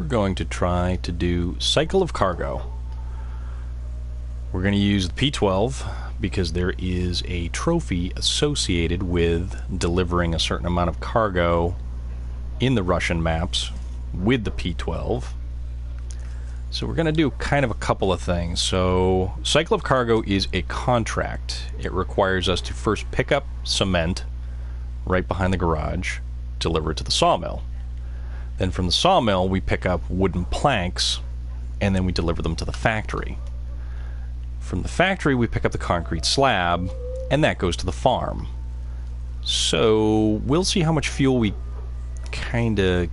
we're going to try to do cycle of cargo. We're going to use the P12 because there is a trophy associated with delivering a certain amount of cargo in the Russian maps with the P12. So we're going to do kind of a couple of things. So cycle of cargo is a contract. It requires us to first pick up cement right behind the garage, deliver it to the sawmill. Then from the sawmill we pick up wooden planks and then we deliver them to the factory. From the factory we pick up the concrete slab and that goes to the farm. So we'll see how much fuel we kind of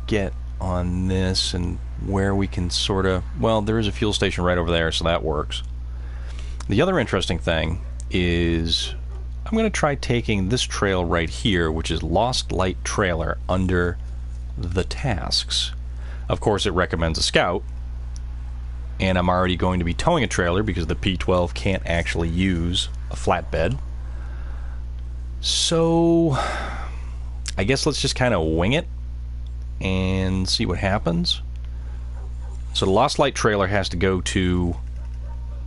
get on this and where we can sort of... Well, there is a fuel station right over there, so that works. The other interesting thing is I'm going to try taking this trail right here, which is Lost Light Trailer, under the tasks. Of course, it recommends a scout, and I'm already going to be towing a trailer because the P12 can't actually use a flatbed. So I guess let's just kind of wing it and see what happens. So the Lost Light Trailer has to go to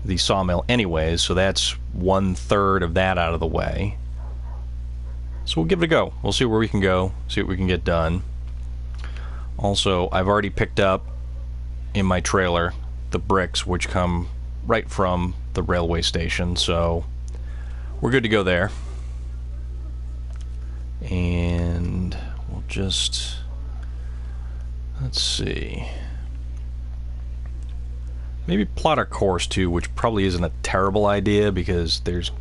the sawmill anyways, so that's 1/3 of that out of the way. So we'll give it a go. We'll see where we can go, see what we can get done. Also, I've already picked up in my trailer the bricks, which come right from the railway station, so we're good to go there. And we'll just... let's see. Maybe plot our course too, which probably isn't a terrible idea because there's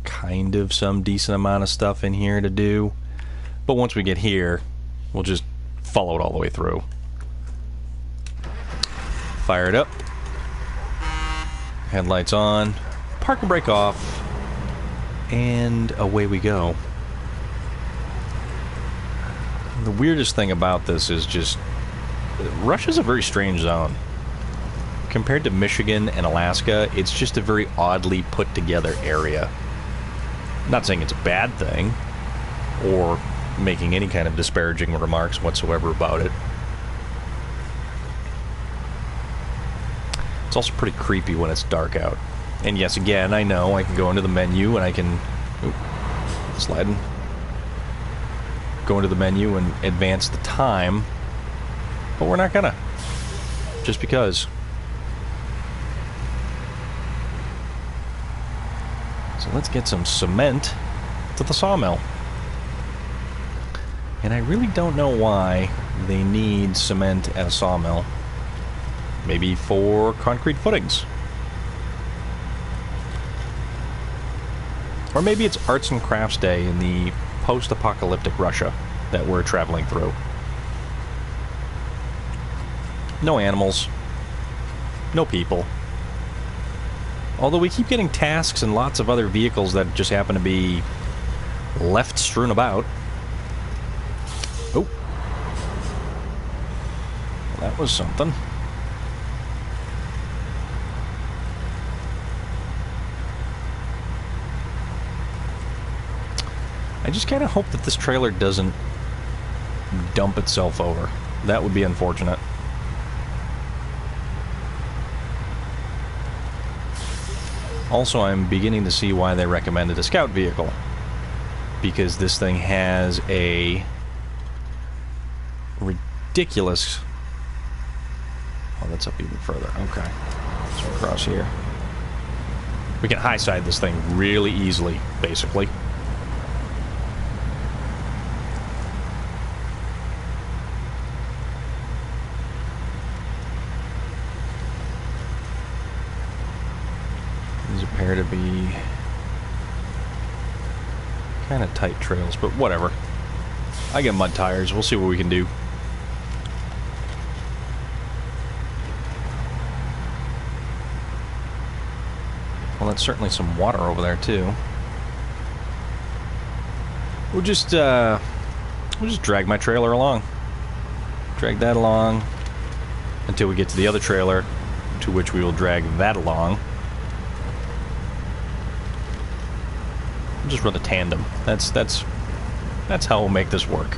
kind of some decent amount of stuff in here to do. But once we get here, we'll just follow it all the way through. Fire it up. Headlights on. Park and brake off. And away we go. The weirdest thing about this is just... Russia's a very strange zone. Compared to Michigan and Alaska, it's just a very oddly put together area. I'm not saying it's a bad thing, or making any kind of disparaging remarks whatsoever about it. It's also pretty creepy when it's dark out. And yes, again, I know I can go into the menu and I can... Oop, sliding. Go into the menu and advance the time, but we're not gonna. Just because. So let's get some cement to the sawmill. And I really don't know why they need cement at a sawmill. Maybe for concrete footings. Or maybe it's Arts and Crafts Day in the post-apocalyptic Russia that we're traveling through. No animals. No people. Although we keep getting tasks and lots of other vehicles that just happen to be left strewn about. Oh. Well, that was something. I just kind of hope that this trailer doesn't dump itself over. That would be unfortunate. Also, I'm beginning to see why they recommended a scout vehicle. Because this thing has a ridiculous... Oh, that's up even further. Okay. So across here. We can high side this thing really easily, basically. Appear to be kind of tight trails, but whatever. I get mud tires. We'll see what we can do. Well, that's certainly some water over there too. We'll just drag my trailer along. Drag that along until we get to the other trailer, to which we will drag that along. Just run a tandem. That's how we'll make this work.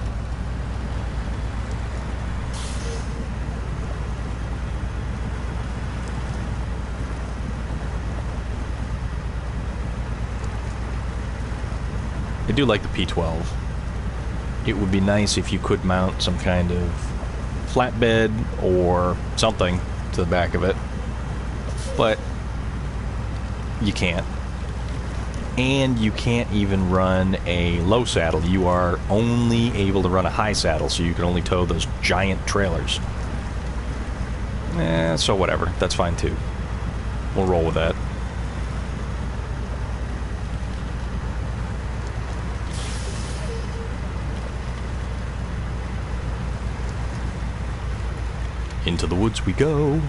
I do like the P12. It would be nice if you could mount some kind of flatbed or something to the back of it, but you can't. And you can't even run a low saddle. You are only able to run a high saddle, so you can only tow those giant trailers. So whatever. That's fine too. We'll roll with that. Into the woods we go.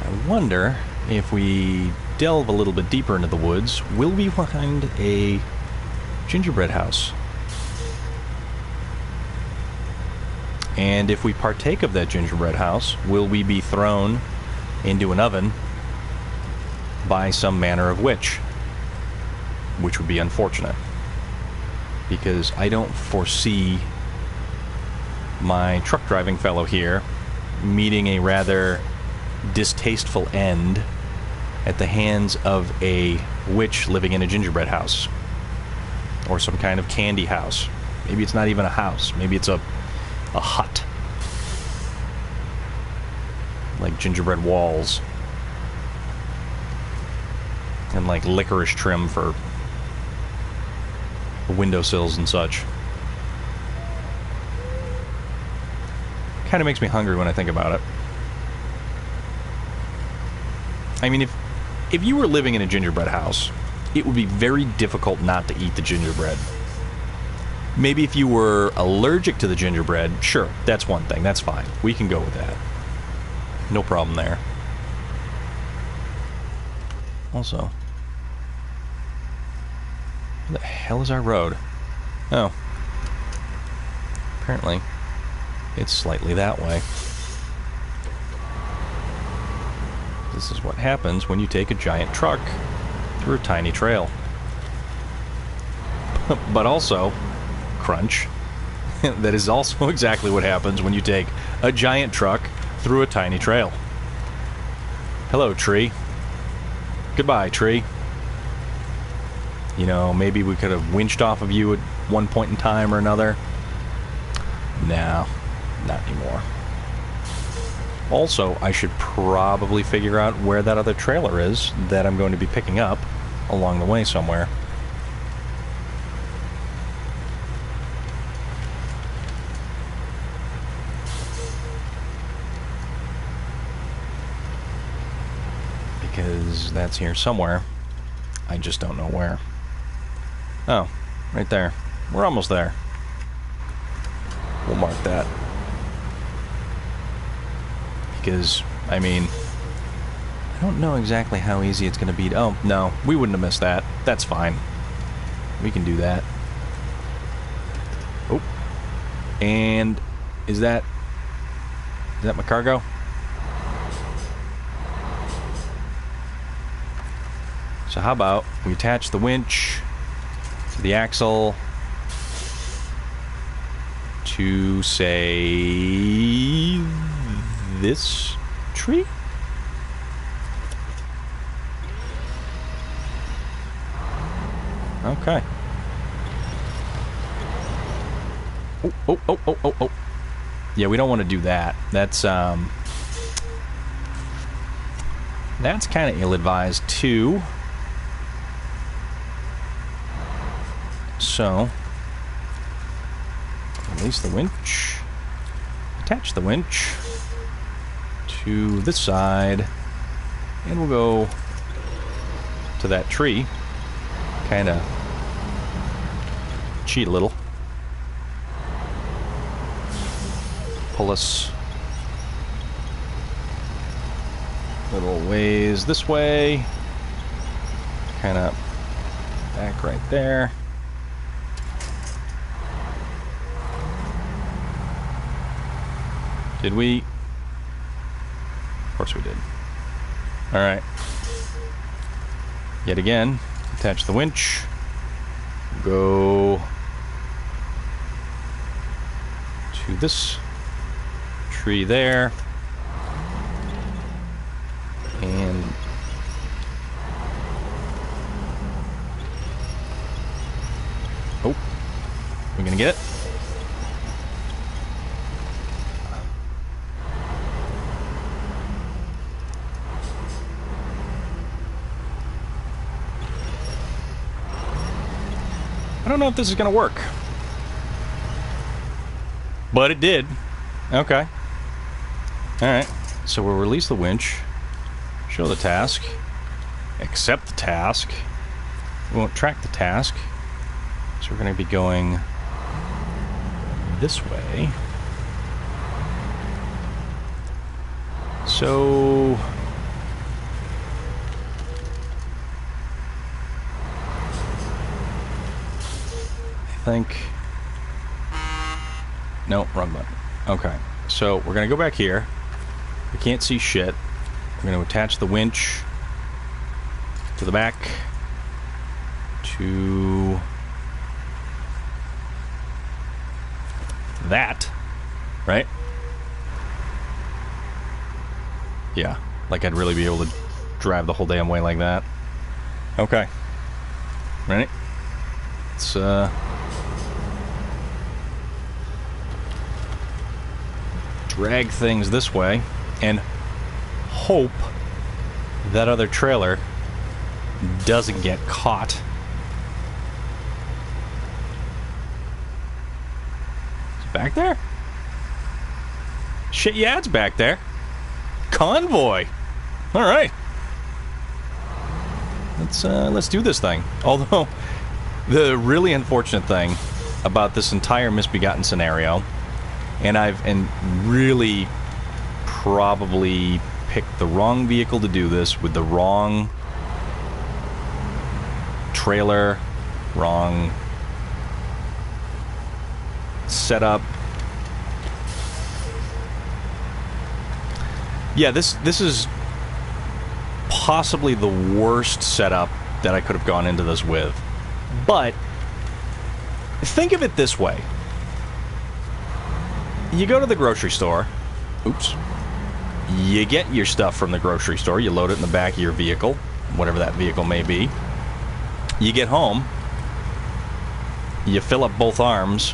I wonder if we delve a little bit deeper into the woods, will we find a gingerbread house? And if we partake of that gingerbread house, will we be thrown into an oven by some manner of witch? Which would be unfortunate, because I don't foresee my truck driving fellow here meeting a rather distasteful end at the hands of a witch living in a gingerbread house or some kind of candy house. Maybe it's not even a house. Maybe it's a hut, like gingerbread walls and like licorice trim for the windowsills and such. Kind of makes me hungry when I think about it. I mean, if you were living in a gingerbread house, it would be very difficult not to eat the gingerbread. Maybe if you were allergic to the gingerbread, sure, that's one thing. That's fine. We can go with that. No problem there. Also, where the hell is our road? Oh. Apparently, it's slightly that way. This is what happens when you take a giant truck through a tiny trail. But also, crunch, that is also exactly what happens when you take a giant truck through a tiny trail. Hello, tree. Goodbye, tree. You know, maybe we could have winched off of you at one point in time or another. No, not anymore. Also, I should probably figure out where that other trailer is that I'm going to be picking up along the way somewhere. Because that's here somewhere. I just don't know where. Oh, right there. We're almost there. We'll mark that. Because, I mean, I don't know exactly how easy it's going to be. Oh, no, we wouldn't have missed that. That's fine. We can do that. Oh. And is that my cargo? So how about we attach the winch to the axle to, say, this tree? Okay. Oh. Yeah, we don't want to do that. That's kind of ill-advised, too. So, release the winch, attach the winch to this side, and we'll go to that tree, kind of cheat a little, pull us a little ways this way, kind of back right there. Did we? Of course we did. Alright. Yet again, attach the winch. Go to this tree there. And We gonna get it? I don't know if this is gonna work. But it did. Okay. Alright. So we'll release the winch. Show the task. Accept the task. We won't track the task. So we're going to be going this way. So I think... No, wrong button. Okay. So we're going to go back here. We can't see shit. We're going to attach the winch to the back to that, right? Yeah, like I'd really be able to drive the whole damn way like that. Okay. Ready? Let's drag things this way and hope that other trailer doesn't get caught. Is it back there? Shit, yeah, it's back there. Convoy. All right. Let's do this thing. Although, the really unfortunate thing about this entire misbegotten scenario, and really probably picked the wrong vehicle to do this with the wrong trailer, wrong setup. Yeah, this is possibly the worst setup that I could have gone into this with. But think of it this way. You go to the grocery store. Oops. You get your stuff from the grocery store. You load it in the back of your vehicle, whatever that vehicle may be. You get home. You fill up both arms.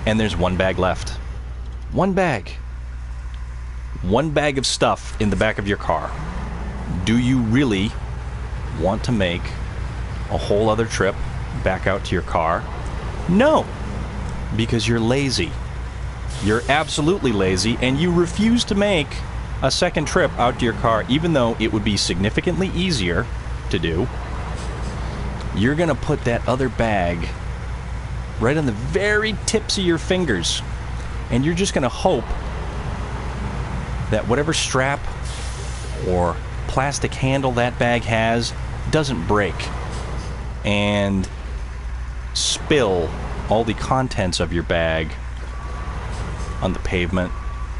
And there's one bag left. One bag. One bag of stuff in the back of your car. Do you really want to make a whole other trip back out to your car? No. Because you're lazy. You're absolutely lazy, and you refuse to make a second trip out to your car, even though it would be significantly easier to do. You're going to put that other bag right on the very tips of your fingers, and you're just going to hope that whatever strap or plastic handle that bag has doesn't break and spill all the contents of your bag on the pavement,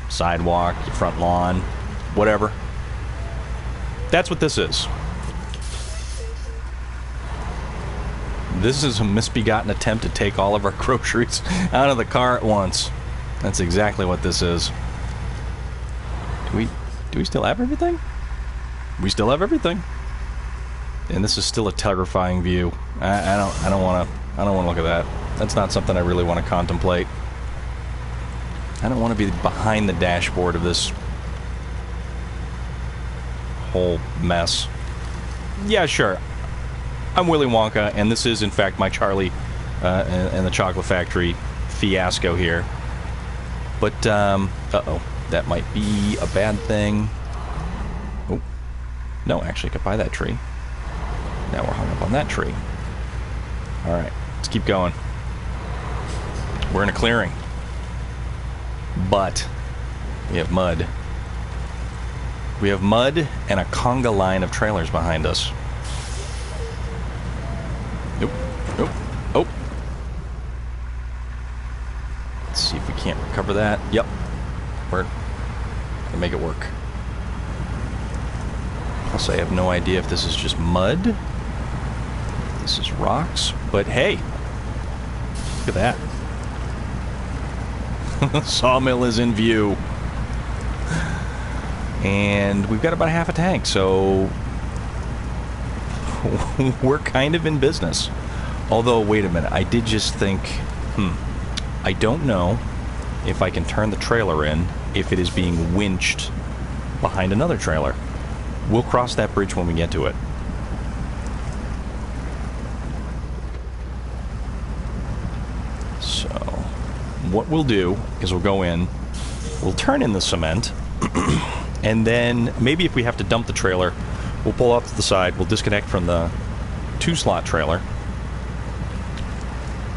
sidewalk, your front lawn, whatever. That's what this is. This is a misbegotten attempt to take all of our groceries out of the car at once. That's exactly what this is. Do we still have everything? We still have everything. And this is still a terrifying view. I don't want to look at that. That's not something I really want to contemplate. I don't want to be behind the dashboard of this whole mess. Yeah, sure. I'm Willy Wonka, and this is, in fact, my Charlie and the Chocolate Factory fiasco here. But, uh-oh. That might be a bad thing. Oh. No, actually, I could buy that tree. Now we're hung up on that tree. Alright, let's keep going. We're in a clearing. But we have mud. We have mud and a conga line of trailers behind us. Nope. Nope. Oh. Let's see if we can't recover that. Yep. We're gonna make it work. Also, I have no idea if this is just mud. This is rocks. But hey, look at that. Sawmill is in view. And we've got about half a tank, so we're kind of in business. Although, wait a minute, I did just think I don't know if I can turn the trailer in if it is being winched behind another trailer. We'll cross that bridge when we get to it. So, what we'll do is we'll go in, we'll turn in the cement, and then maybe if we have to dump the trailer, we'll pull off to the side, we'll disconnect from the 2-slot trailer,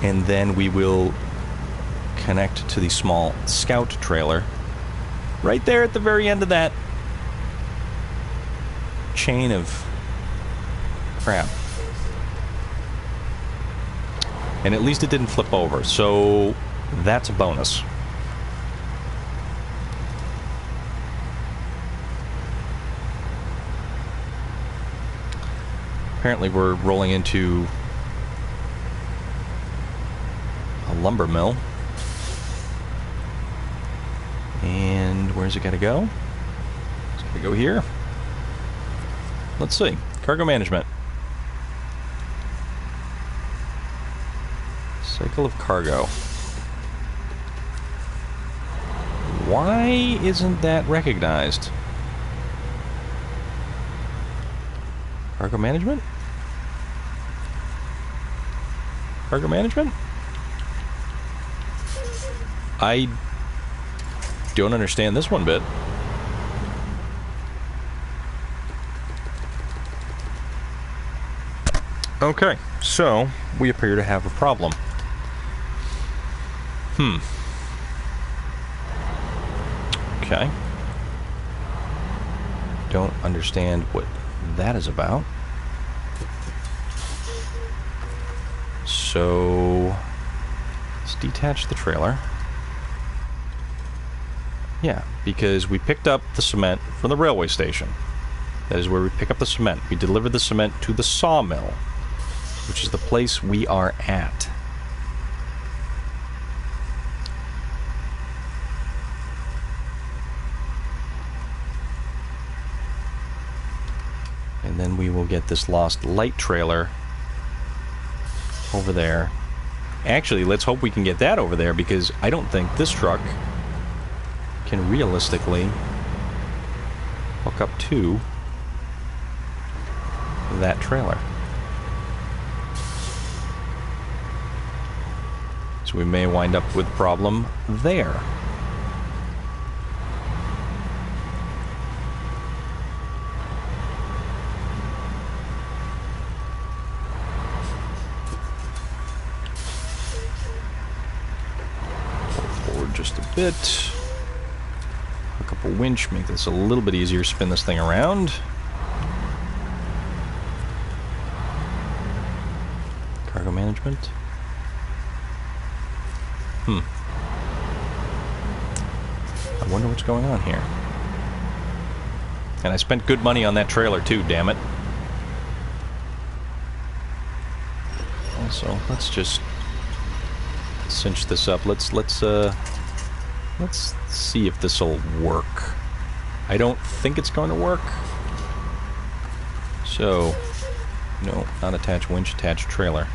and then we will connect to the small scout trailer right there at the very end of that chain of crap. And at least it didn't flip over, so that's a bonus. Apparently we're rolling into a lumber mill. And where's it gotta go? It's gotta go here. Let's see. Cargo management. Cycle of cargo. Why isn't that recognized? Cargo management? Cargo management? I don't understand this one bit. Okay, so we appear to have a problem. Okay. Don't understand what that is about. So let's detach the trailer. Yeah, because we picked up the cement from the railway station. That is where we pick up the cement. We deliver the cement to the sawmill, which is the place we are at. And then we will get this lost light trailer over there. Actually, let's hope we can get that over there, because I don't think this truck can realistically hook up to that trailer. So we may wind up with a problem there. Pull forward just a bit. Hook up a winch, make this a little bit easier, spin this thing around. Cargo management. I wonder what's going on here. And I spent good money on that trailer too, damn it. Also, let's just cinch this up. Let's see if this'll work. I don't think it's going to work. So, no, not attach winch, attach trailer.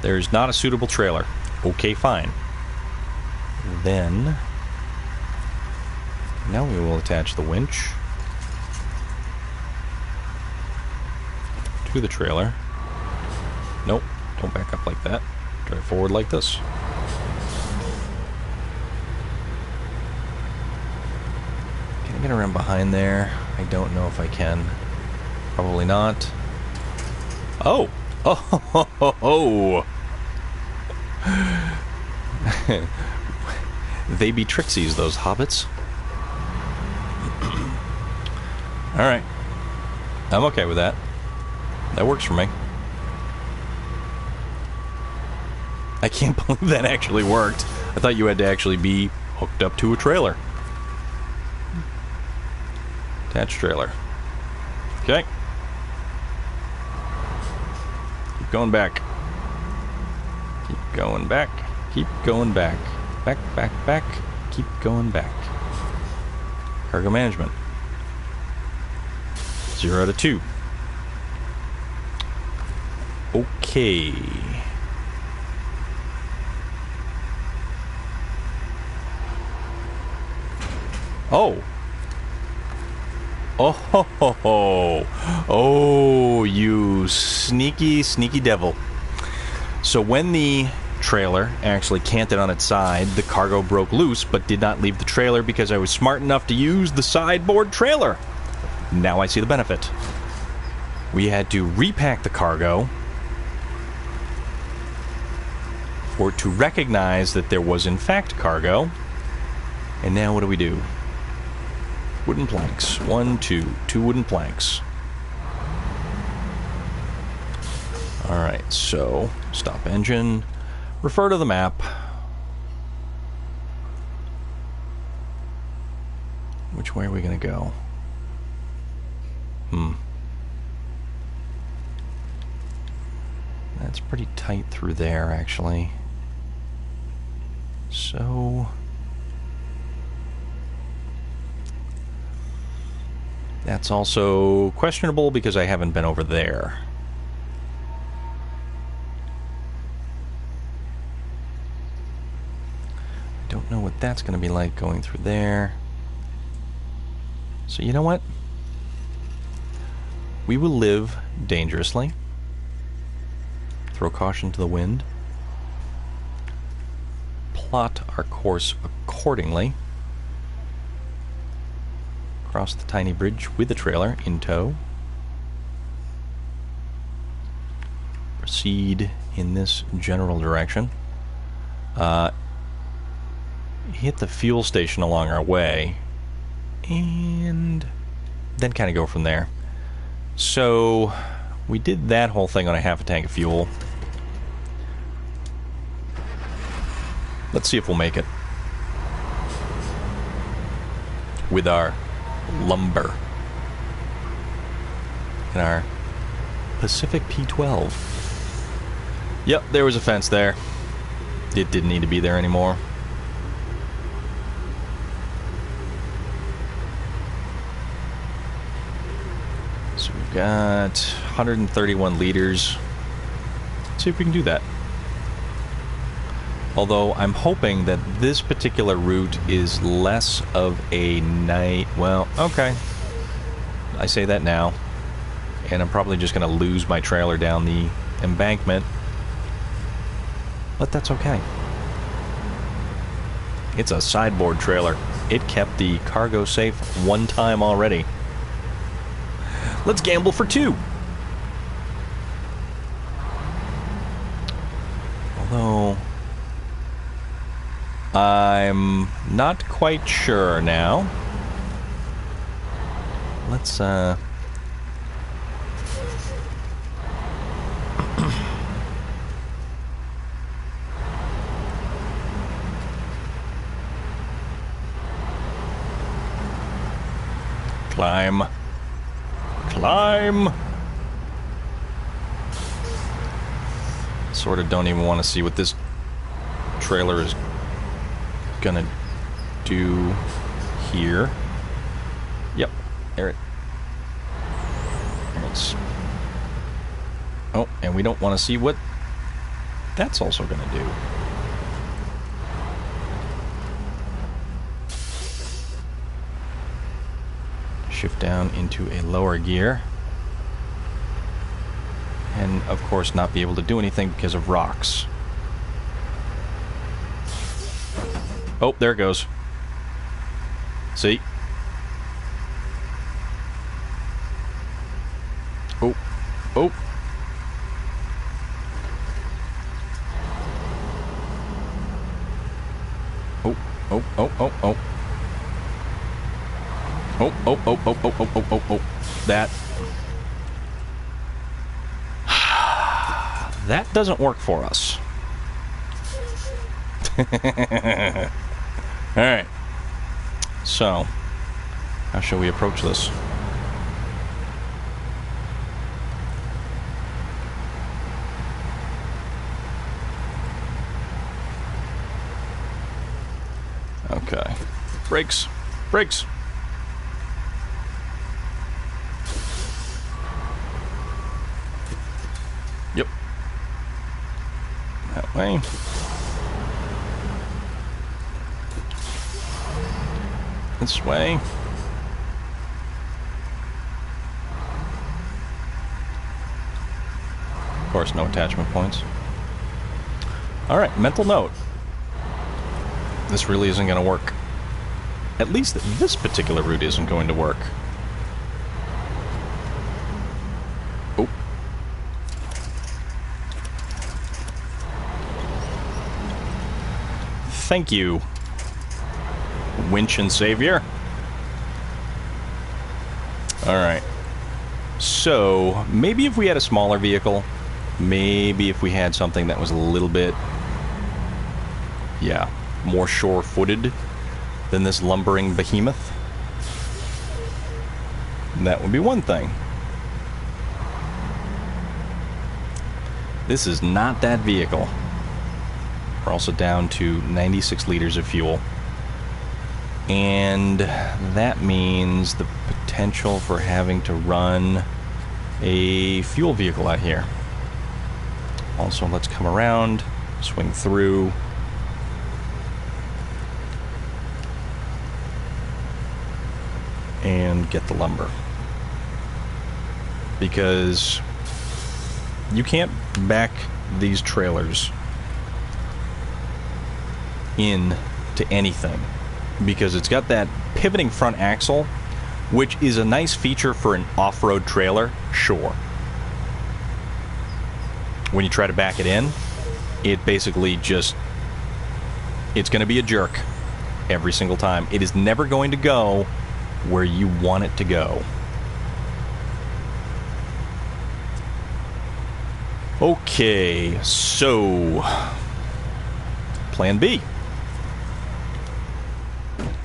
There's not a suitable trailer. Okay, fine. Then, now we will attach the winch to the trailer. Nope, don't back up like that. Drive forward like this. Can I get around behind there? I don't know if I can. Probably not. Oh! Oh! Ho, ho, ho. They be trixies, those hobbits. Alright. I'm okay with that. That works for me. I can't believe that actually worked. I thought you had to actually be hooked up to a trailer. Attached trailer. Okay. Keep going back. Keep going back. Keep going back. Back, back, back. Keep going back. Cargo management. 0 out of 2. Okay. Oh. Oh, ho, ho, ho. Oh, you sneaky, sneaky devil. So when the trailer actually canted on its side, the cargo broke loose, but did not leave the trailer because I was smart enough to use the sideboard trailer. Now I see the benefit. We had to repack the cargo for it to recognize that there was in fact cargo. And now what do? Wooden planks. 1, 2. 2 wooden planks. Alright, so stop engine. Refer to the map. Which way are we going to go? That's pretty tight through there, actually. So... that's also questionable because I haven't been over there. I don't know what that's going to be like going through there. So you know what? We will live dangerously. Throw caution to the wind. Plot our course accordingly. Cross the tiny bridge with the trailer in tow. Proceed in this general direction. Hit the fuel station along our way. And then kind of go from there. So we did that whole thing on a half a tank of fuel. Let's see if we'll make it. With our lumber. And our Pacific P12. Yep, there was a fence there. It didn't need to be there anymore. So we've got 131 liters. Let's see if we can do that. Although I'm hoping that this particular route is less of a night... well, okay. I say that now. And I'm probably just going to lose my trailer down the embankment. But that's okay. It's a sideboard trailer. It kept the cargo safe one time already. Let's gamble for 2. Although... I'm not quite sure now. Let's, climb. Climb! Sort of don't even want to see what this trailer is gonna do here. Yep, there it's... oh, and we don't want to see what that's also gonna do. Shift down into a lower gear. And, of course, not be able to do anything because of rocks. Oh, there it goes. See? Oh. Oh. Oh, oh, oh, oh, oh. Oh, oh, oh, oh, oh, oh, oh, oh, oh. That. That doesn't work for us. Alright. So, how shall we approach this? Okay. Brakes. Brakes. Yep. That way. This way. Of course, no attachment points. Alright, mental note. This really isn't going to work. At least this particular route isn't going to work. Oh. Thank you, winch and savior. Alright. So, maybe if we had a smaller vehicle, maybe if we had something that was a little bit, yeah, more sure-footed than this lumbering behemoth, that would be one thing. This is not that vehicle. We're also down to 96 liters of fuel. And that means the potential for having to run a fuel vehicle out here. Also, let's come around, swing through. And get the lumber. Because you can't back these trailers in to anything, because it's got that pivoting front axle, which is a nice feature for an off-road trailer, sure. When you try to back it in, it basically just, it's going to be a jerk every single time. It is never going to go where you want it to go. Okay, so plan B.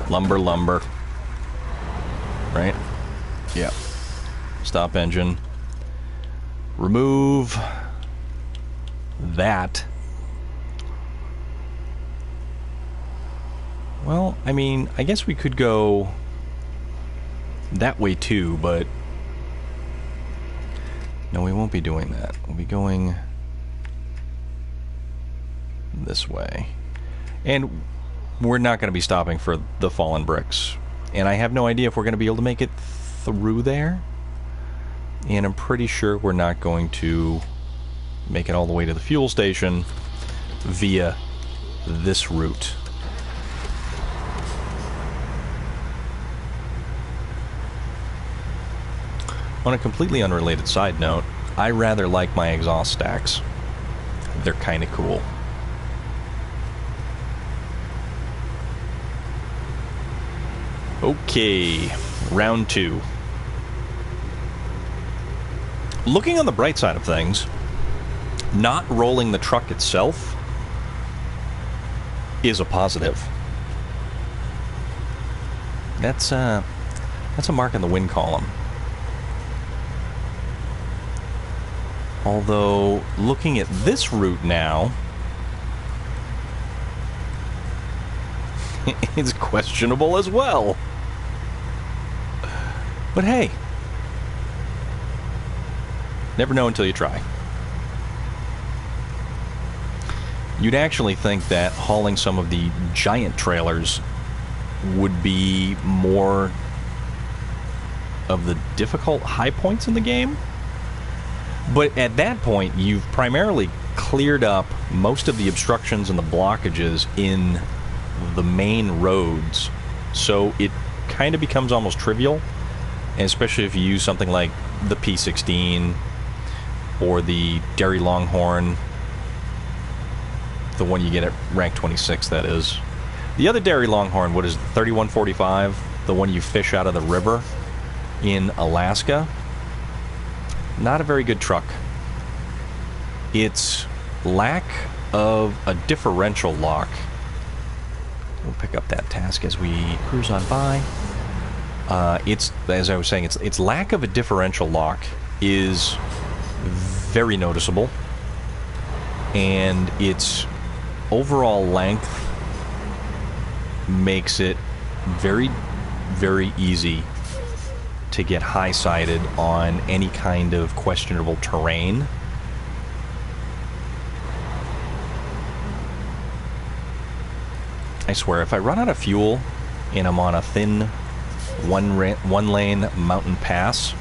Lumber. Right? Yeah. Stop engine. Remove that. Well, I mean, I guess we could go that way too, but no, we won't be doing that. We'll be going this way. And we're not going to be stopping for the fallen bricks. And I have no idea if we're going to be able to make it through there. And I'm pretty sure we're not going to make it all the way to the fuel station via this route. On a completely unrelated side note, I rather like my exhaust stacks. They're kind of cool. Okay, round 2. Looking on the bright side of things, not rolling the truck itself is a positive. That's a mark in the win column. Although, looking at this route now, it's questionable as well. But hey, never know until you try. You'd actually think that hauling some of the giant trailers would be more of the difficult high points in the game. But at that point, you've primarily cleared up most of the obstructions and the blockages in the main roads. So it kind of becomes almost trivial, and especially if you use something like the P16 or the Dairy Longhorn, the one you get at rank 26, that is. The other Dairy Longhorn, what is it, 3145, the one you fish out of the river in Alaska? Not a very good truck. Its lack of a differential lock. We'll pick up that task as we cruise on by. It's, as I was saying, its lack of a differential lock is very noticeable, and its overall length makes it very, very easy to get high-sided on any kind of questionable terrain. I swear, if I run out of fuel and I'm on a thin one-lane mountain pass,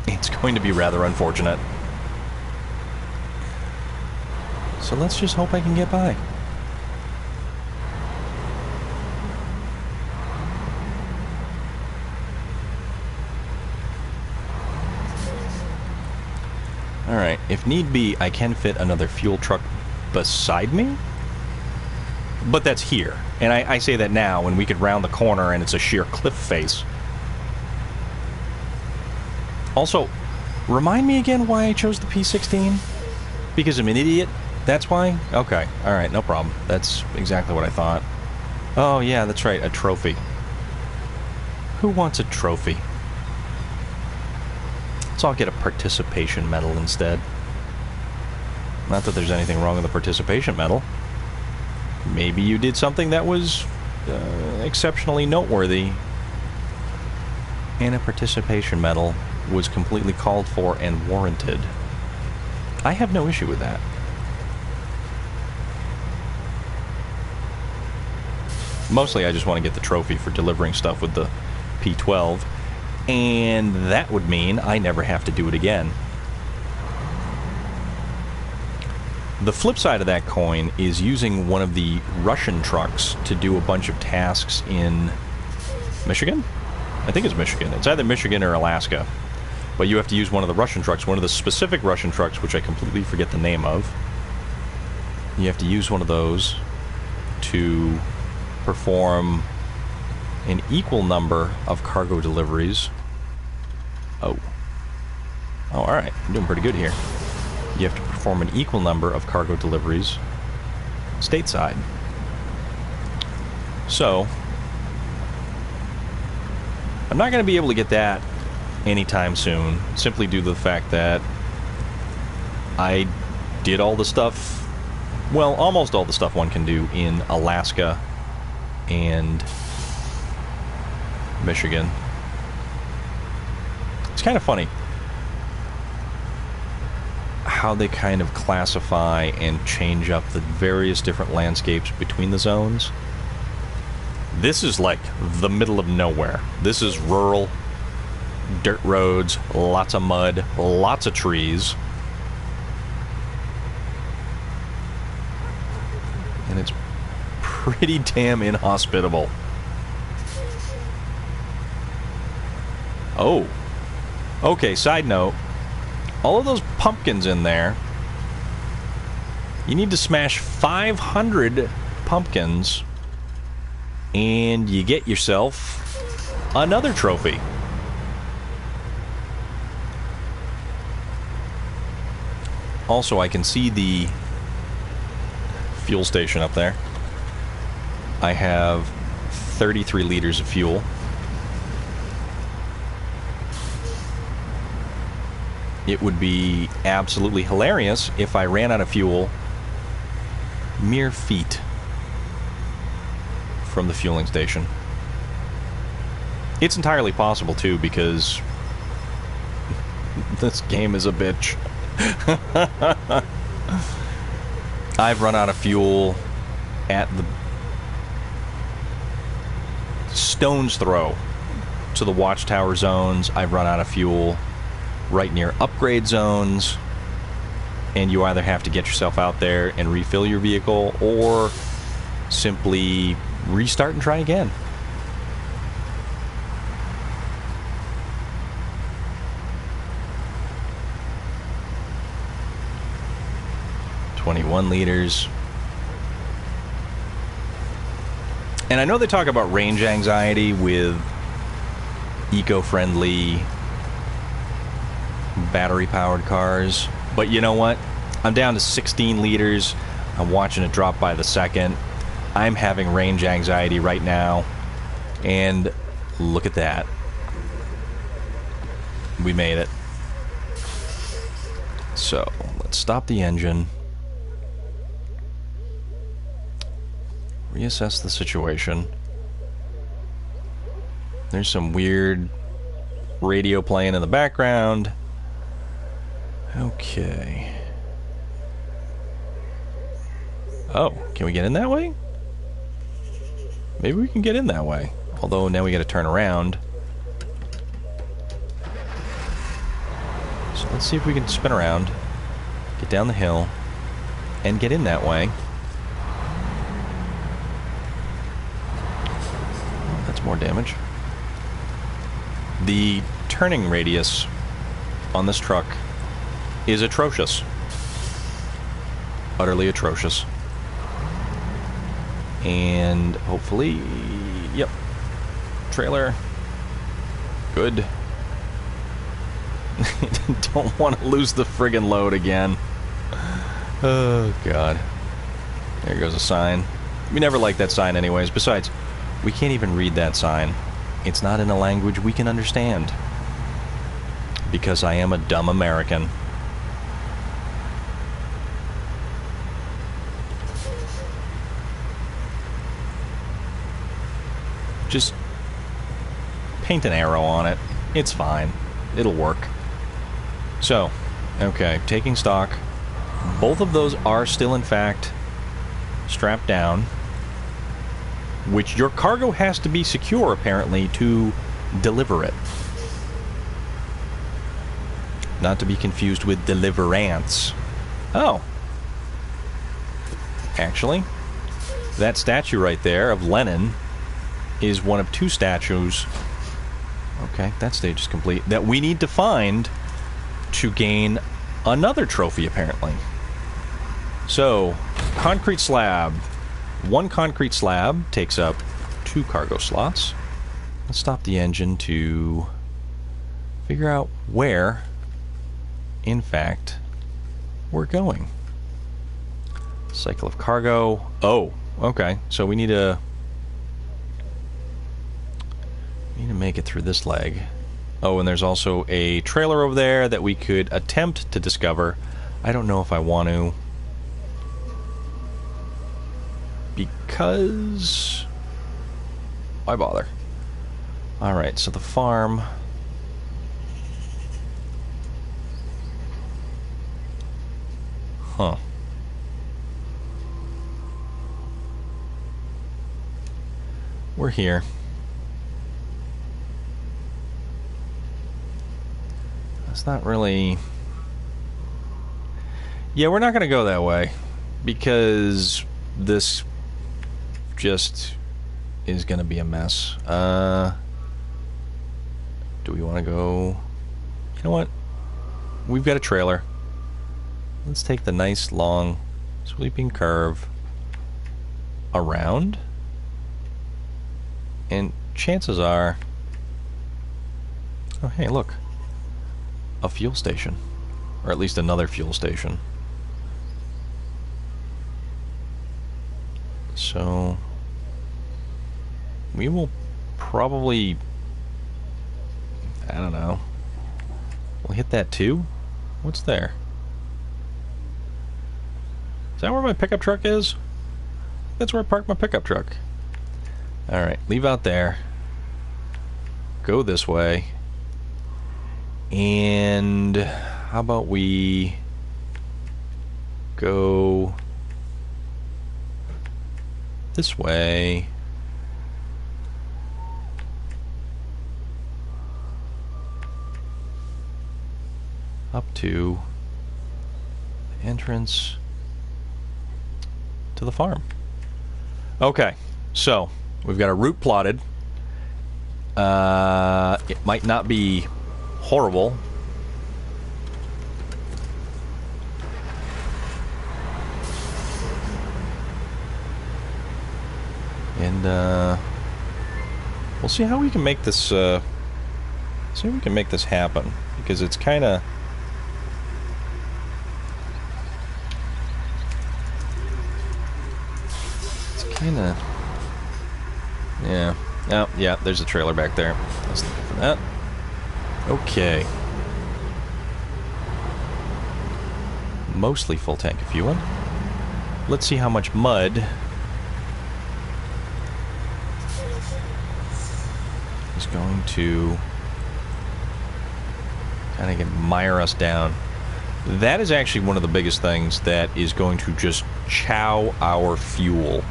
it's going to be rather unfortunate. So let's just hope I can get by. Alright, if need be, I can fit another fuel truck beside me. But that's here. And I say that now when we could round the corner and it's a sheer cliff face. Also, remind me again why I chose the P16? Because I'm an idiot? That's why? Okay. Alright, no problem. That's exactly what I thought. Oh, yeah, that's right. A trophy. Who wants a trophy? So I'll get a participation medal instead. Not that there's anything wrong with a participation medal. Maybe you did something that was exceptionally noteworthy, and a participation medal was completely called for and warranted. I have no issue with that. Mostly I just want to get the trophy for delivering stuff with the P12, and that would mean I never have to do it again. The flip side of that coin is using one of the Russian trucks to do a bunch of tasks in Michigan? I think it's Michigan. It's either Michigan or Alaska. But you have to use one of the Russian trucks, one of the specific Russian trucks, which I completely forget the name of. You have to use one of those to perform an equal number of cargo deliveries. Oh, alright. I'm doing pretty good here. You have to perform an equal number of cargo deliveries stateside. So, I'm not going to be able to get that anytime soon, simply due to the fact that I did all the stuff, well, almost all the stuff one can do in Alaska and Michigan. It's kind of funny how they kind of classify and change up the various different landscapes between the zones. This is like the middle of nowhere. This is rural, dirt roads, lots of mud, lots of trees. And it's pretty damn inhospitable. Oh. Okay, side note. All of those pumpkins in there, you need to smash 500 pumpkins and you get yourself another trophy. Also, I can see the fuel station up there. I have 33 liters of fuel. It would be absolutely hilarious if I ran out of fuel mere feet from the fueling station. It's entirely possible, too, because this game is a bitch. I've run out of fuel at the stone's throw to the watchtower zones. I've run out of fuel right near upgrade zones, and you either have to get yourself out there and refill your vehicle or simply restart and try again. $21 liters. And I know they talk about range anxiety with eco-friendly battery-powered cars, but you know what? I'm down to 16 liters. I'm watching it drop by the second. I'm having range anxiety right now, and look at that. We made it. So, let's stop the engine. Reassess the situation. There's some weird radio playing in the background. Okay. Oh, can we get in that way? Maybe we can get in that way. Although now we got to turn around. So let's see if we can spin around, get down the hill, and get in that way. Oh, that's more damage. The turning radius on this truck is atrocious. Utterly atrocious. And hopefully... Yep. Trailer. Good. Don't want to lose the friggin' load again. Oh, God. There goes a sign. We never liked that sign anyways. Besides, we can't even read that sign. It's not in a language we can understand. Because I am a dumb American. Just paint an arrow on it. It's fine. It'll work. So, okay, taking stock. Both of those are still, in fact, strapped down. Which your cargo has to be secure, apparently, to deliver it. Not to be confused with deliverance. Oh. Actually, that statue right there of Lenin is one of two statues. Okay, that stage is complete. That we need to find to gain another trophy, apparently. So, concrete slab. One concrete slab takes up 2 cargo slots. Let's stop the engine to figure out where, in fact, we're going. Cycle of cargo. Oh, okay. So we need to make it through this leg. Oh, and there's also a trailer over there that we could attempt to discover. I don't know if I want to. Because... why bother? Alright, so the farm... Huh. We're here. That's not really... yeah, we're not going to go that way. Because this just is going to be a mess. Do we want to go... you know what? We've got a trailer. Let's take the nice, long, sweeping curve around. And chances are... oh, hey, look. A fuel station. Or at least another fuel station. So... we will probably... I don't know. We'll hit that too? What's there? Is that where my pickup truck is? That's where I parked my pickup truck. Alright, leave out there. Go this way. And how about we go this way. Up to the entrance to the farm. Okay, so we've got a route plotted. It might not be horrible. And we'll see how we can make this happen, because it's kind of yeah. Oh, yeah, there's a trailer back there. Let's look for that. Okay. Mostly full tank of fuel. Let's see how much mud is going to kind of mire us down. That is actually one of the biggest things that is going to just chow our fuel.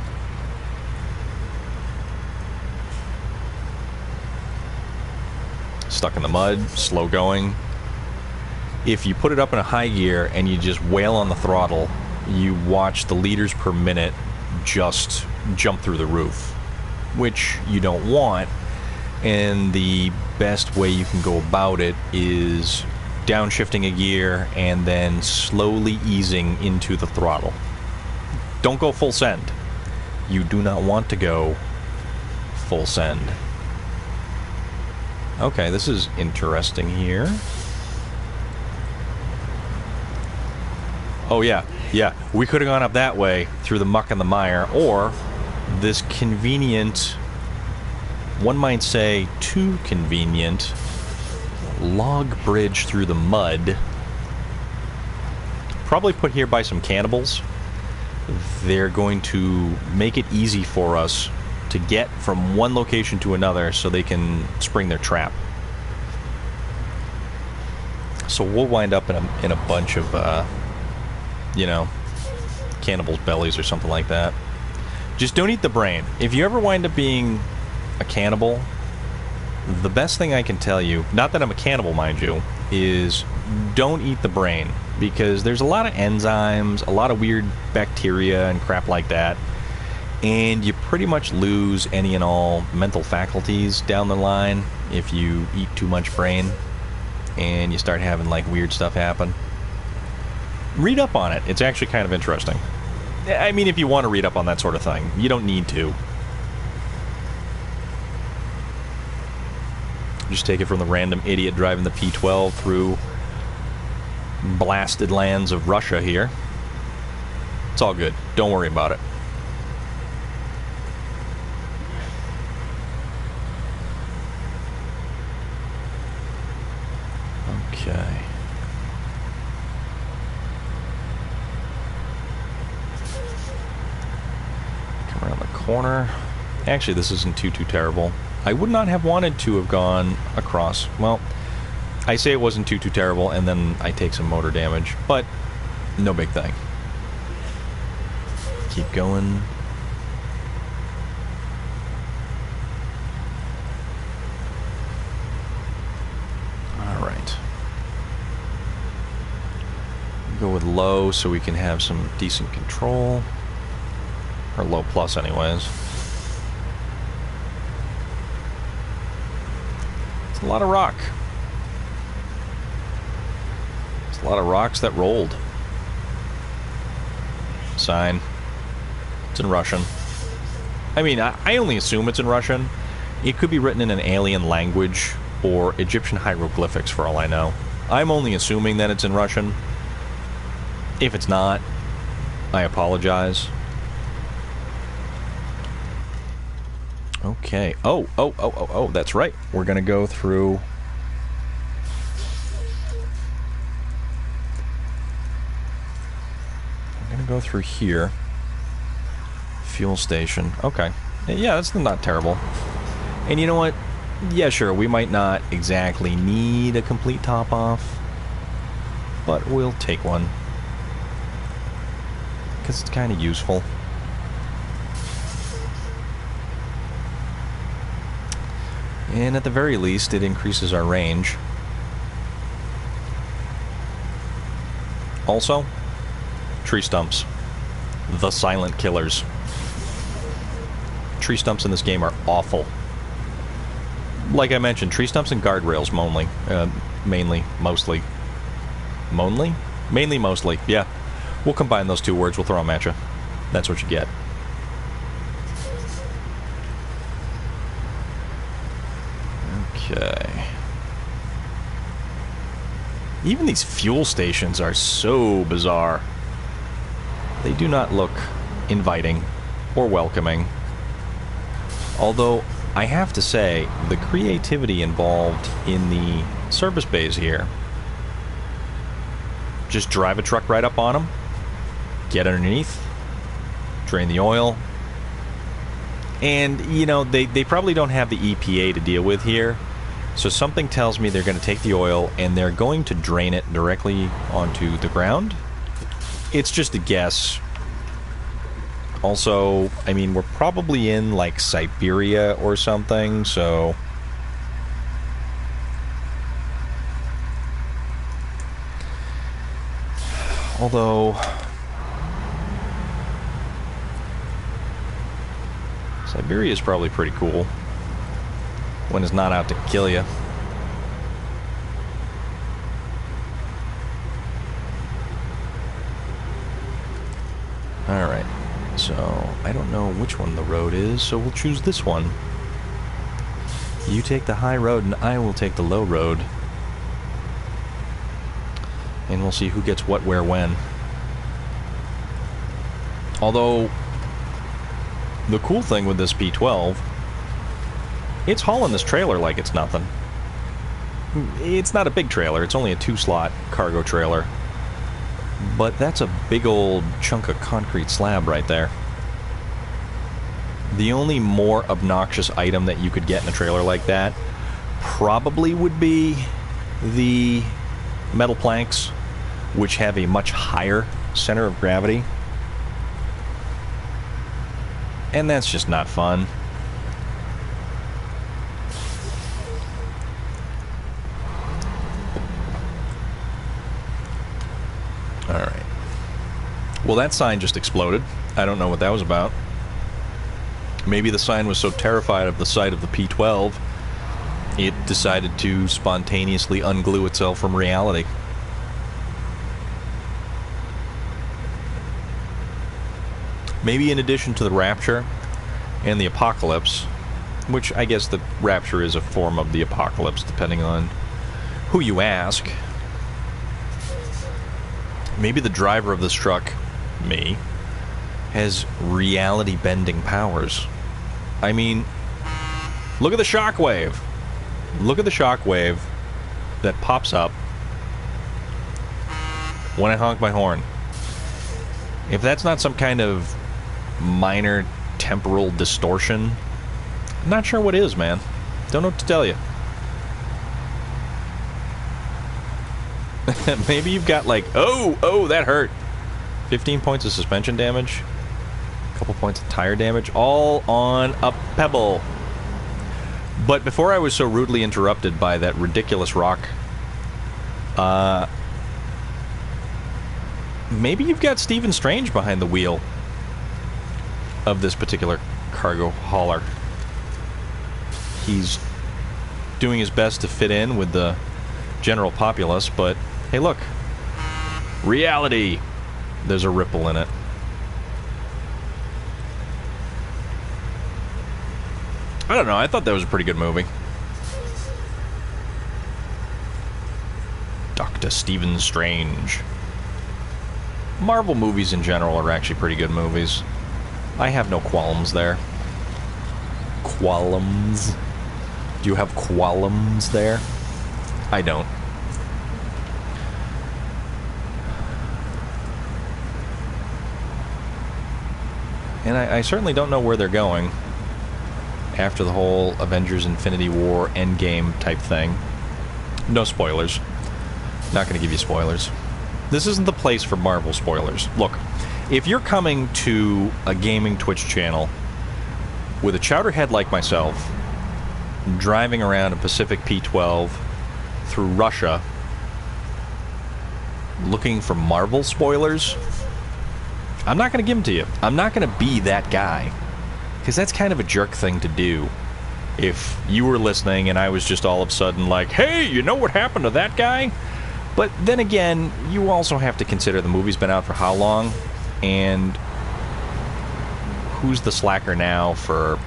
stuck in the mud, slow going. If you put it up in a high gear and you just wail on the throttle, you watch the liters per minute just jump through the roof, which you don't want. And the best way you can go about it is downshifting a gear and then slowly easing into the throttle. Don't go full send. You do not want to go full send. Okay, this is interesting here. Oh yeah, we could have gone up that way through the muck and the mire, or this convenient, one might say too convenient, log bridge through the mud. Probably put here by some cannibals. They're going to make it easy for us to get from one location to another so they can spring their trap. So we'll wind up in a bunch of you know, cannibals' bellies or something like that. Just don't eat the brain. If you ever wind up being a cannibal, the best thing I can tell you, not that I'm a cannibal, mind you, is don't eat the brain, because there's a lot of enzymes, a lot of weird bacteria and crap like that, and you pretty much lose any and all mental faculties down the line if you eat too much brain and you start having like weird stuff happen. Read up on it. It's actually kind of interesting. I mean, if you want to read up on that sort of thing. You don't need to. Just take it from the random idiot driving the P12 through blasted lands of Russia here. It's all good. Don't worry about it. Okay. Around the corner. Actually, this isn't too terrible. I would not have wanted to have gone across. Well, I say it wasn't too terrible, and then I take some motor damage, but no big thing. Keep going. All right. Go with low so we can have some decent control. Or low plus, anyways. It's a lot of rock. It's a lot of rocks that rolled. Sign. It's in Russian. I mean, I only assume it's in Russian. It could be written in an alien language or Egyptian hieroglyphics for all I know. I'm only assuming that it's in Russian. If it's not, I apologize. Okay. Oh, that's right. We're going to go through... I'm going to go through here. Fuel station. Okay. Yeah, that's not terrible. And you know what? Yeah, sure, we might not exactly need a complete top-off, but we'll take one. Because it's kind of useful. And at the very least, it increases our range. Also, tree stumps. The silent killers. Tree stumps in this game are awful. Like I mentioned, tree stumps and guardrails mainly, mostly. Mainly, mostly, yeah. We'll combine those two words, we'll throw them at you. That's what you get. Okay. Even these fuel stations are so bizarre. They do not look inviting or welcoming. Although, I have to say, the creativity involved in the service bays here. Just drive a truck right up on them, get underneath, drain the oil, and, you know, they probably don't have the EPA to deal with here, so something tells me they're going to take the oil and they're going to drain it directly onto the ground. It's just a guess. Also, I mean, we're probably in, like, Siberia or something, so Although Siberia is probably pretty cool when it's not out to kill you. Alright, so I don't know which one the road is, so we'll choose this one. You take the high road and I will take the low road. And we'll see who gets what, where, when. Although, the cool thing with this P12, it's hauling this trailer like it's nothing. It's not a big trailer, it's only a 2-slot cargo trailer. But that's a big old chunk of concrete slab right there. The only more obnoxious item that you could get in a trailer like that probably would be the metal planks, which have a much higher center of gravity. And that's just not fun. Alright. Well, that sign just exploded. I don't know what that was about. Maybe the sign was so terrified of the sight of the P12, it decided to spontaneously unglue itself from reality. Maybe in addition to the Rapture and the Apocalypse, which I guess the Rapture is a form of the Apocalypse, depending on who you ask. Maybe the driver of this truck, me, has reality-bending powers. I mean, look at the shockwave. Look at the shockwave that pops up when I honk my horn. If that's not some kind of minor temporal distortion, I'm not sure what is, man. Don't know what to tell you. Maybe you've got like, oh, that hurt. 15 points of suspension damage, a couple points of tire damage, all on a pebble. But before I was so rudely interrupted by that ridiculous rock, maybe you've got Stephen Strange behind the wheel of this particular cargo hauler. He's doing his best to fit in with the general populace, but hey, look. Reality. There's a ripple in it. I don't know, I thought that was a pretty good movie. Dr. Stephen Strange. Marvel movies in general are actually pretty good movies. I have no qualms there. Qualms? Do you have qualms there? I don't. And I certainly don't know where they're going after the whole Avengers Infinity War Endgame type thing. No spoilers. Not going to give you spoilers. This isn't the place for Marvel spoilers. Look, if you're coming to a gaming Twitch channel with a chowderhead like myself, driving around a Pacific P12 through Russia, looking for Marvel spoilers, I'm not going to give them to you. I'm not going to be that guy. Because that's kind of a jerk thing to do. If you were listening and I was just all of a sudden like, hey, you know what happened to that guy? But then again, you also have to consider the movie's been out for how long? And who's the slacker now for...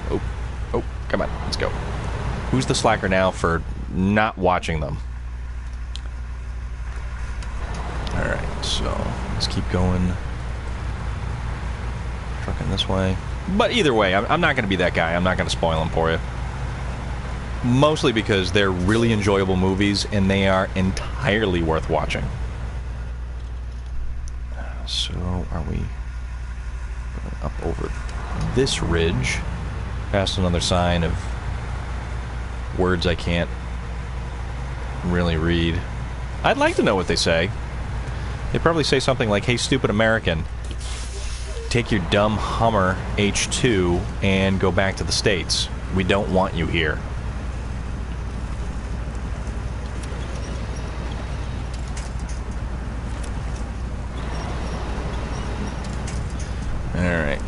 Oh, come on, let's go. Who's the slacker now for not watching them? Alright, so let's keep going. Trucking this way. But either way, I'm not going to be that guy. I'm not going to spoil them for you. Mostly because they're really enjoyable movies and they are entirely worth watching. So, are we going up over this ridge? Past another sign of words I can't really read. I'd like to know what they say. They probably say something like, hey, stupid American, take your dumb Hummer H2 and go back to the States. We don't want you here.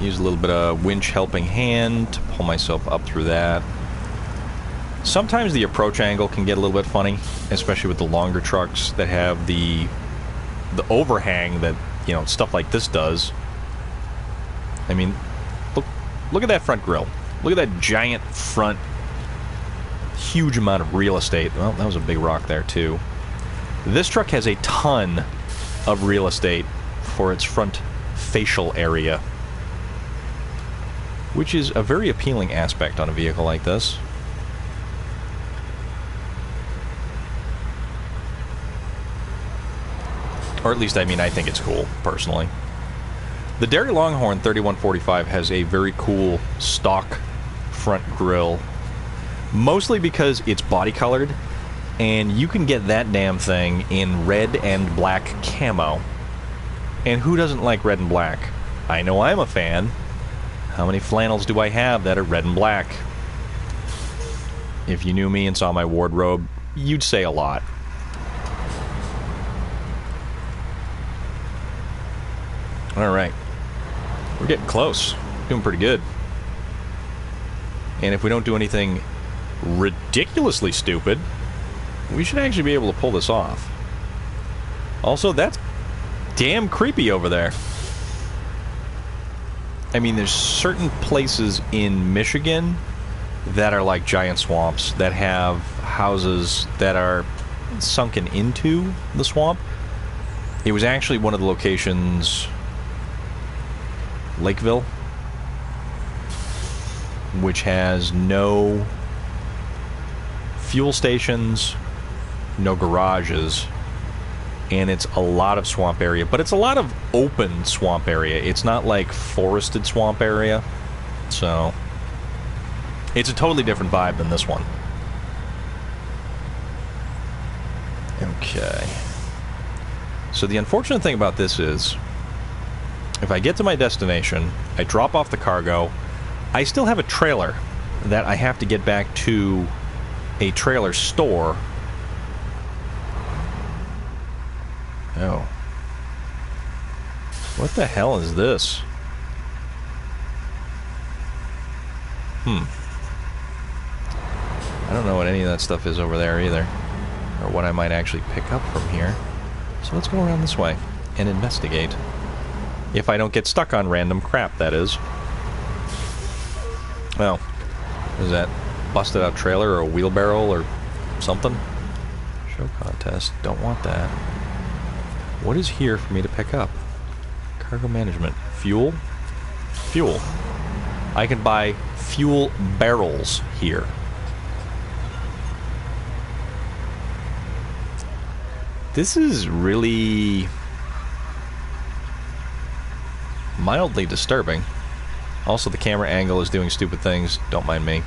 Use a little bit of winch helping hand to pull myself up through that. Sometimes the approach angle can get a little bit funny, especially with the longer trucks that have the overhang that, you know, stuff like this does. I mean, look at that front grille. Look at that giant front, huge amount of real estate. Well, that was a big rock there too. This truck has a ton of real estate for its front facial area, which is a very appealing aspect on a vehicle like this. Or at least, I mean, I think it's cool, personally. The Dairy Longhorn 3145 has a very cool stock front grille, mostly because it's body colored, and you can get that damn thing in red and black camo. And who doesn't like red and black? I know I'm a fan. How many flannels do I have that are red and black? If you knew me and saw my wardrobe, you'd say a lot. Alright. We're getting close. Doing pretty good. And if we don't do anything ridiculously stupid, we should actually be able to pull this off. Also, that's damn creepy over there. I mean, there's certain places in Michigan that are like giant swamps that have houses that are sunken into the swamp. It was actually one of the locations, Lakeville, which has no fuel stations, no garages, and it's a lot of swamp area, but it's a lot of open swamp area. It's not like forested swamp area, so it's a totally different vibe than this one. Okay. So the unfortunate thing about this is, if I get to my destination, I drop off the cargo, I still have a trailer that I have to get back to a trailer store. Oh. What the hell is this? I don't know what any of that stuff is over there either, or what I might actually pick up from here. So let's go around this way and investigate. If I don't get stuck on random crap, that is. Well, is that busted out trailer or a wheelbarrow or something? Show contest. Don't want that. What is here for me to pick up? Cargo management. Fuel? Fuel. I can buy fuel barrels here. This is really mildly disturbing. Also, the camera angle is doing stupid things. Don't mind me.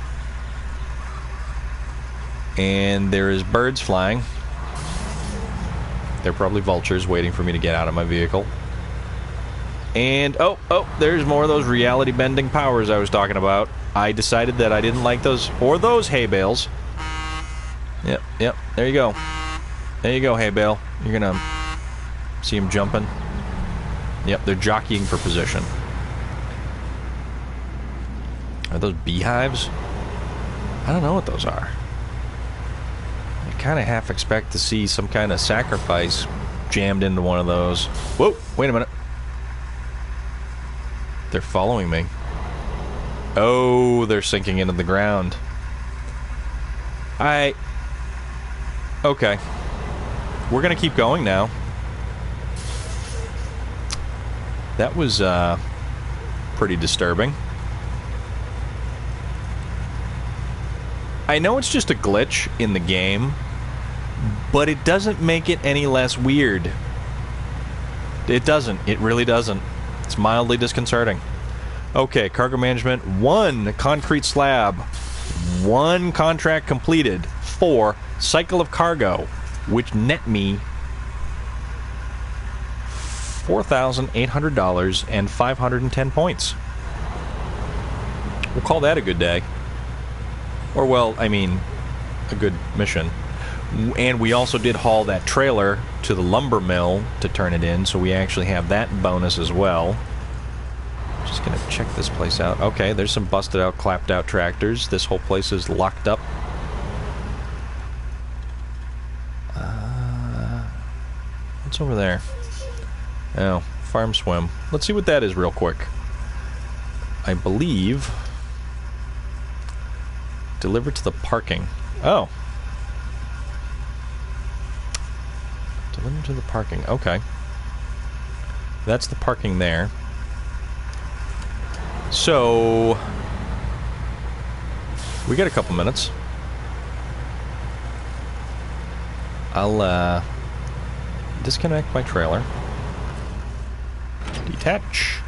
And there is birds flying. They're probably vultures waiting for me to get out of my vehicle. And, oh, there's more of those reality bending powers I was talking about. I decided that I didn't like those, or those hay bales. Yep, there you go. There you go, hay bale. You're gonna see them jumping. Yep, they're jockeying for position. Are those beehives? I don't know what those are. I kind of half expect to see some kind of sacrifice jammed into one of those. Whoa, wait a minute. They're following me. Oh, they're sinking into the ground. Okay. We're gonna keep going now. That was, pretty disturbing. I know it's just a glitch in the game, but it doesn't make it any less weird. It doesn't. It really doesn't. It's mildly disconcerting. Okay, cargo management. 1 concrete slab. 1 contract completed. 4 cycle of cargo, which net me $4,800 and 510 points. We'll call that a good day. Or, well, I mean, a good mission. And we also did haul that trailer to the lumber mill to turn it in, so we actually have that bonus as well. Just gonna check this place out. Okay, there's some busted out, clapped out tractors. This whole place is locked up. What's over there? Oh, farm swim. Let's see what that is real quick. I believe... Delivered to the parking. Oh. Delivered to the parking. Okay. That's the parking there. So... We got a couple minutes. I'll, disconnect my trailer. Detach.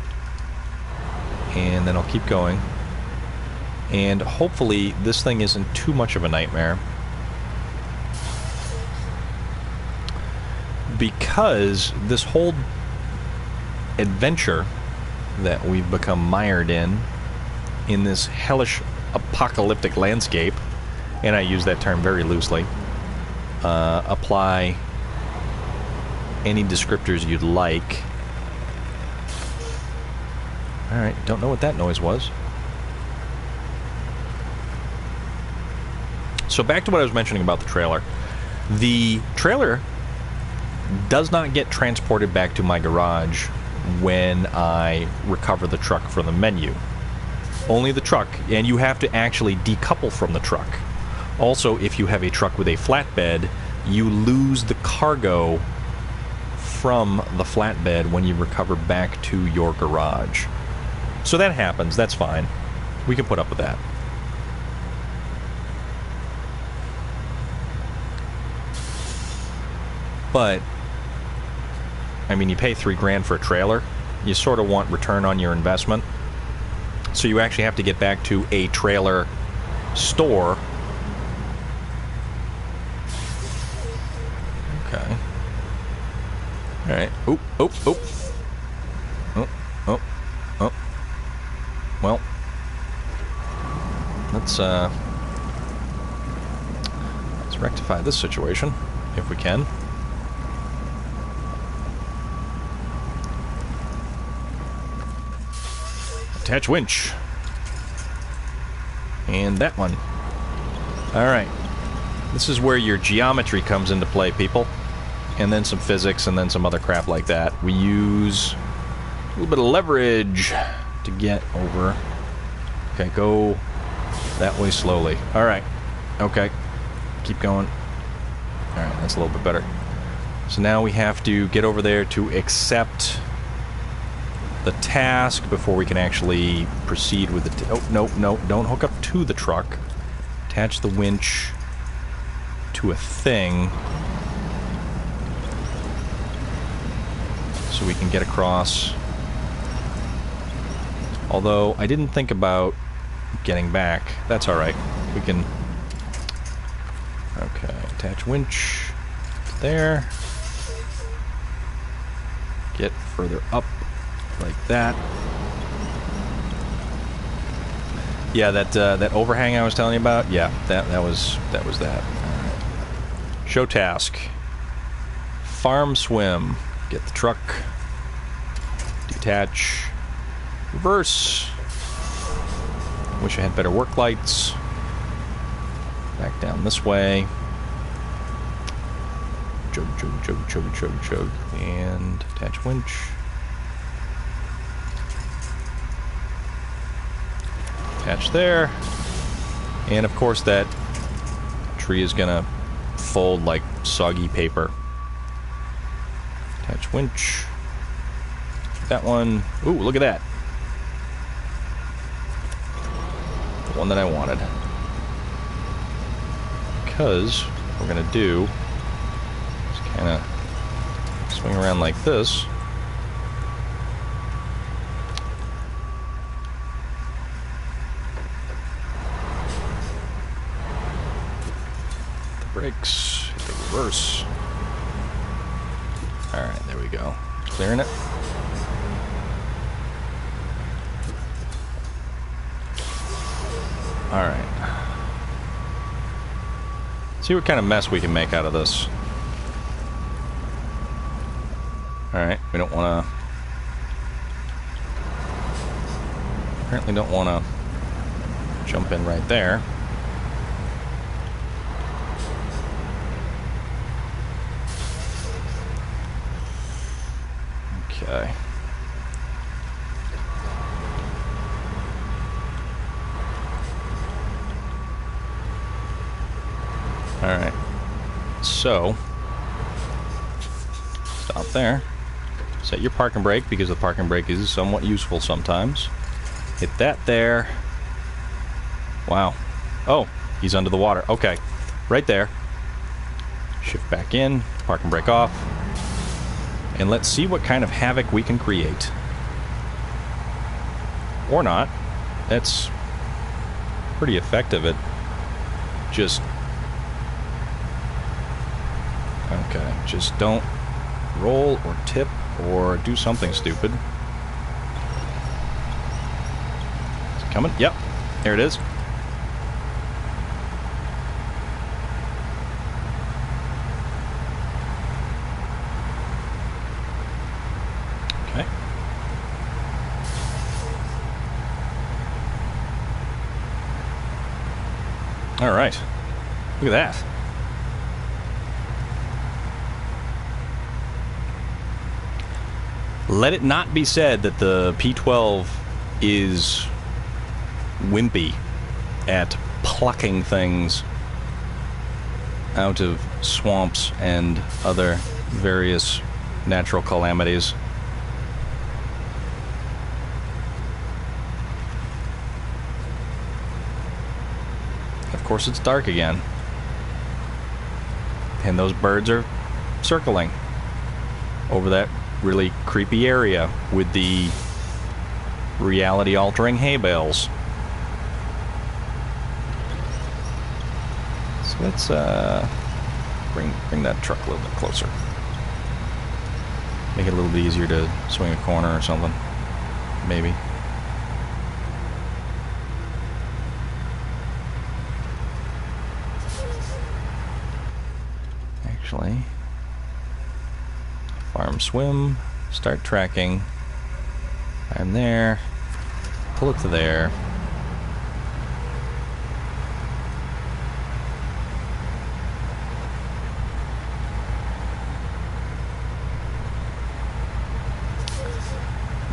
And then I'll keep going. And hopefully this thing isn't too much of a nightmare. Because this whole adventure that we've become mired in this hellish apocalyptic landscape, and I use that term very loosely, apply any descriptors you'd like. Alright, don't know what that noise was. So back to what I was mentioning about the trailer. The trailer does not get transported back to my garage when I recover the truck from the menu. Only the truck, and you have to actually decouple from the truck. Also, if you have a truck with a flatbed, you lose the cargo from the flatbed when you recover back to your garage. So that happens, that's fine. We can put up with that. But, I mean, you pay $3 grand for a trailer. You sort of want return on your investment. So you actually have to get back to a trailer store. Okay. Alright. Oop, oop, oop. Oh, oh, oh. Well. Let's rectify this situation, if we can. Attach winch. And that one. Alright. This is where your geometry comes into play, people. And then some physics, and then some other crap like that. We use a little bit of leverage to get over. Okay, go that way slowly. Alright. Okay. Keep going. Alright, that's a little bit better. So now we have to get over there to accept the task before we can actually proceed with the... Oh, no, no, don't hook up to the truck. Attach the winch to a thing so we can get across. Although, I didn't think about getting back. That's alright. We can... Okay, attach winch to there. Get further up. Like that. Yeah, that overhang I was telling you about. Yeah, that was that. All right. Show task. Farm swim. Get the truck. Detach. Reverse. Wish I had better work lights. Back down this way. Chug, chug, chug, chug, chug, chug, and attach winch. Attach there. And of course that tree is gonna fold like soggy paper. Attach winch. That one. Ooh, look at that. The one that I wanted. Because what we're gonna do is kinda swing around like this. Brakes, hit the reverse. Alright, there we go. Clearing it. Alright. See what kind of mess we can make out of this. Alright, we don't want to Apparently don't want to jump in right there. Okay. Alright. So, stop there. Set your parking brake, because the parking brake is somewhat useful sometimes. Hit that there. Wow. Oh, he's under the water. Okay. Right there. Shift back in. Parking brake off. And let's see what kind of havoc we can create. Or not. That's pretty effective at just... Okay. Just don't roll or tip or do something stupid. Is it coming? Yep. There it is. Okay. All right. Look at that. Let it not be said that the P12 is wimpy at plucking things out of swamps and other various natural calamities. Of course, it's dark again. And those birds are circling over that really creepy area with the reality-altering hay bales. So let's bring that truck a little bit closer. Make it a little bit easier to swing a corner or something. Maybe. Actually, farm swim, start tracking. I'm there. Pull it to there.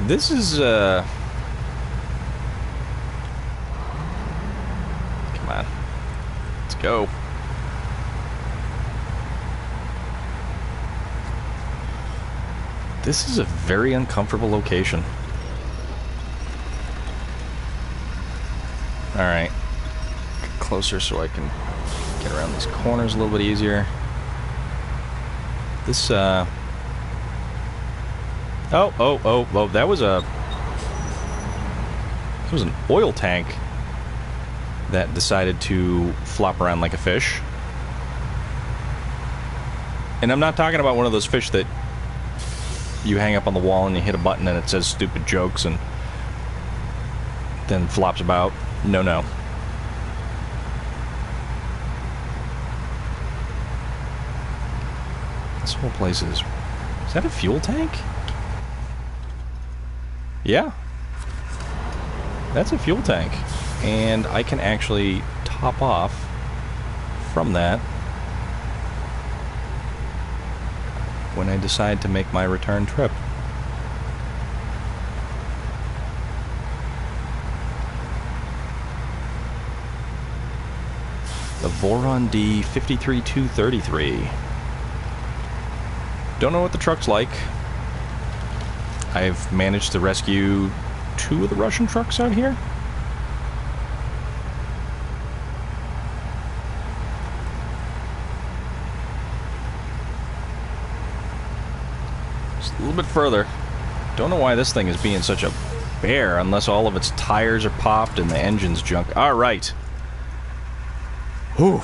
This is come on. Let's go. This is a very uncomfortable location. Alright. Get closer so I can get around these corners a little bit easier. This, Oh, that was a... It was an oil tank that decided to flop around like a fish. And I'm not talking about one of those fish that you hang up on the wall and you hit a button and it says stupid jokes and then flops about. No, no. This whole place is... Is that a fuel tank? Yeah. That's a fuel tank. And I can actually top off from that when I decide to make my return trip. The Voron D 53233. Don't know what the truck's like. I've managed to rescue 2 of the Russian trucks out here. Just a little bit further. Don't know why this thing is being such a bear unless all of its tires are popped and the engine's junk. All right. Whew.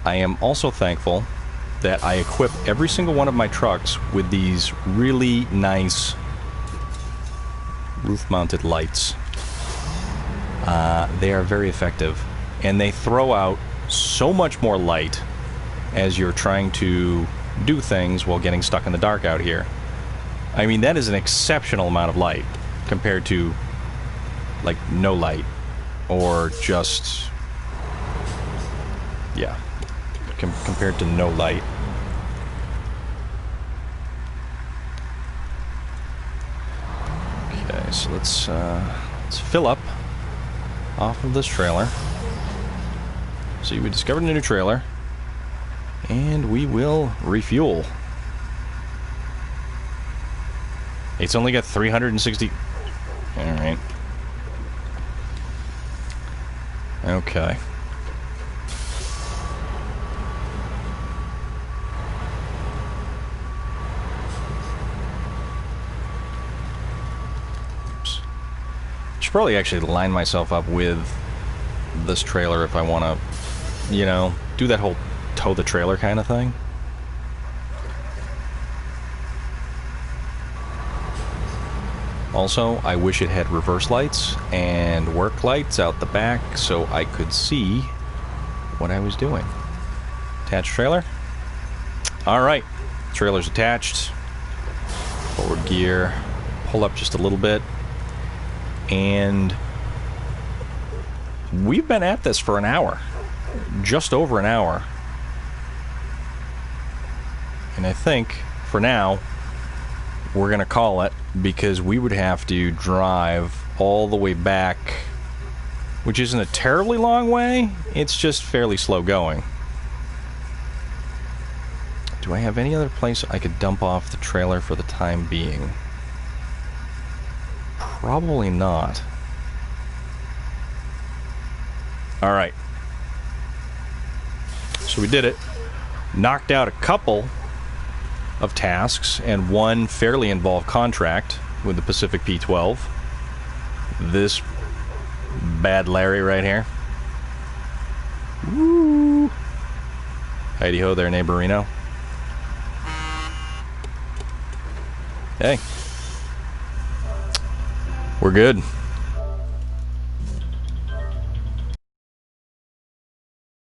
I am also thankful that I equip every single one of my trucks with these really nice roof-mounted lights. They are very effective, and they throw out so much more light as you're trying to do things while getting stuck in the dark out here. I mean, that is an exceptional amount of light compared to, like, no light. Or just... yeah. Compared to no light. Okay, so let's fill up off of this trailer. See, we discovered a new trailer. And we will refuel. It's only got 360... Alright. Okay. Oops. Should probably actually line myself up with this trailer if I want to, you know, do that whole tow the trailer kind of thing. Also, I wish it had reverse lights and work lights out the back so I could see what I was doing. Attached trailer. Alright, trailer's attached. Forward gear. Pull up just a little bit. And we've been at this for an hour. Just over an hour. And I think, for now, we're going to call it, because we would have to drive all the way back, which isn't a terribly long way, it's just fairly slow going. Do I have any other place I could dump off the trailer for the time being? Probably not. Alright. So we did it. Knocked out a couple of tasks and one fairly involved contract with the Pacific P12. This bad Larry right here. Woo! Heidi ho there, neighborino. Hey. We're good.